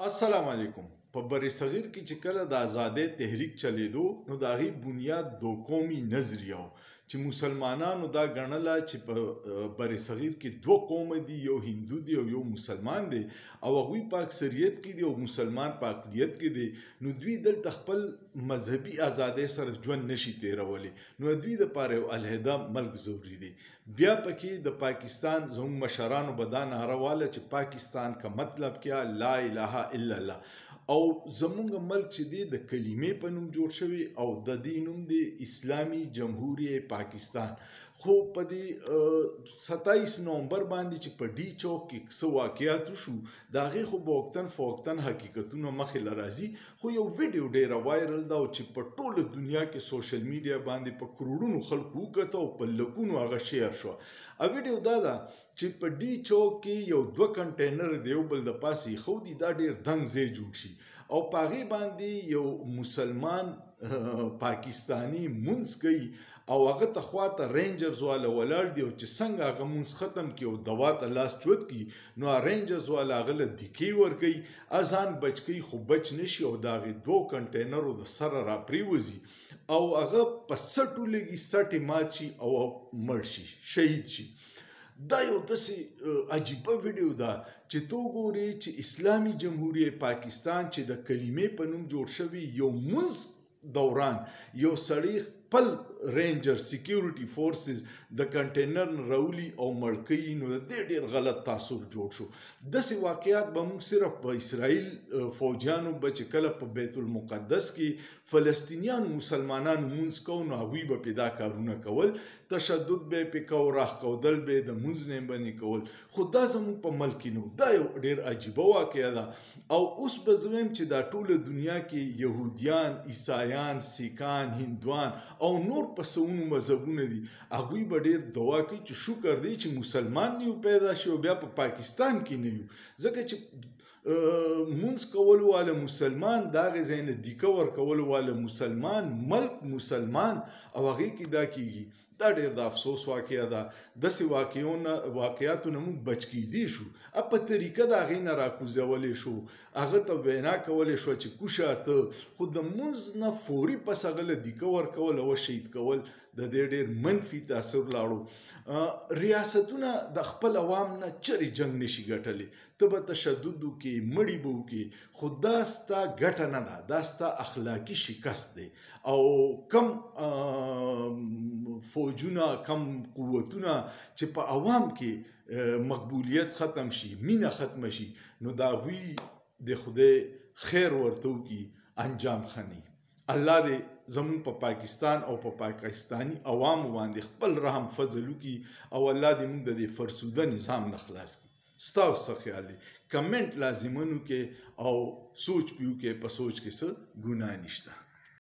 السلام علیکم. په بر صغیر کې چې کله د آزادۍ تحریک چلیدو نو د هغې بنیاد دو قومي نظریه و چې مسلمانانو دا ګڼله چې په بر صغیر کې دوه قومه دي، یو هندو دی او یو مسلمان دی، او هغوی په اکثریت کې دي او مسلمان په اقلیت کې دی. نو دوی دلته خپل مذهبي آزادۍ سره ژوند نشي تیرولی، نو دوی دپاره یو علیحده ملک ضروري دی. بیا پکې د پاکستان زموږ مشرانو به دا نعره واله چې پاکستان کا مطلب کیا لا اله الا الله، او زمونږ ملک چې دی د کلمې په نوم جوړ شوی او د دې نوم دی اسلامي جمهوریه پاکستان. خو په دې 27 نومبر باندې چې په ډي چوک کې څه واقعات وشو د هغې خو به وقتاً فوقتاً حقیقتونه مخې له راځي، خو یو ویډیو ډېره وایرل ده چې په ټوله دنیا کې سوشل میډیا باندې په کروڑونو خلکو وکته او په لکونو هغه شیر شوه. او ویډیو دا ده چې په ډي چوک کې یو 2 کنټینر د یو بل د پاسه ایښودي، دا ډېر دنګ ځای جوړ شي او په هغې باندې یو مسلمان پاکستانی مونځ کوي او هغه ته خواته رینجرز والا ولاړ دي، او چې څنګه هغه مونځ ختم کړي او دوا ته لاس چوت کړي نو رینجرز والا هغه له دیکې ورکوي، اذان بچ کوي خو بچ نشي او د هغې 2 کنټینرو د سره را پریوځي او هغه په سټو لګي، سټ یې مات شي او مړ شي، شهید شي. دا یو داسې عجیبه ویډیو ده چې تو ګورې چې اسلامي جمهوریه پاکستان چې د کلمې په نوم جوړ شوي یو مونځ دوران یو سړی خپل رینجر سیکیورټي فورسز د کنټینر نه راولي او مړ کوي، نو د دې ډېر غلط تاثر جوړ شو. داسې واقعات به موږ صرف په اسرائیل فوجیانو به چې کله په بیت المقدس کې فلسطینیانو مسلمانانو مونځ کو نو هغوی به پې دا کارونه کول، تشدد به یې پې کو، راښکودل به یې د مونځ نه باندې کول، خو دا زموږ په ملک کې نه. دا یو ډېر عجیبه واقعه ده. او اوس به زه وایم چې دا ټوله دنیا کې یهودیان، عیسایان، سیکان، هندوان او نور په سونو مذهبونه دي، هغوی به ډېر دعا کوي چې شکر دی چې مسلمان نه یو پیدا شي او بیا په پاکستان کې نه یو، ځکه چې مونځ کولو والا مسلمان، د هغې ځای نه دیکه ورکولو والا مسلمان، ملک مسلمان، او هغې کې دا کیږي. دا ډېر د افسوس واقعه ده. داسې واقعاتو نه موږ بچ کیدی شو، په طریقه د هغې نه راکوزولی شو، هغه ته وینا کولی شوه چې کوشه ته، خو د مونځ نه فوري پس هغه له دیکه ورکول او شهید کول د دې ډېر منفي تاثر لاړو. ریاستونه د خپل عوام نه چرې جنګ نشي ګټلی، ته به تشدد وکړې، مړي به وکړې، خو دا ستا ګټه نه ده، دا ستا اخلاقي شکست دی. او کم فوجونه، کم قوتونه چې په عوام کې مقبولیت ختم شي، مینه ختمه شي، نو د هغوی د خدای خیر ورته وکړي، انجام ښه نه وي. الله دې زموږ په پاکستان او په پاکستاني عوامو باندې خپل رحم فضل وکړي او الله دې موږ د دې فرسوده نظام نه خلاص کړي. ستاسو څه خیال دی؟ کمنټ لازمن وکړئ او سوچ پې وکړئ، په سوچ کې څه ګناه نشته.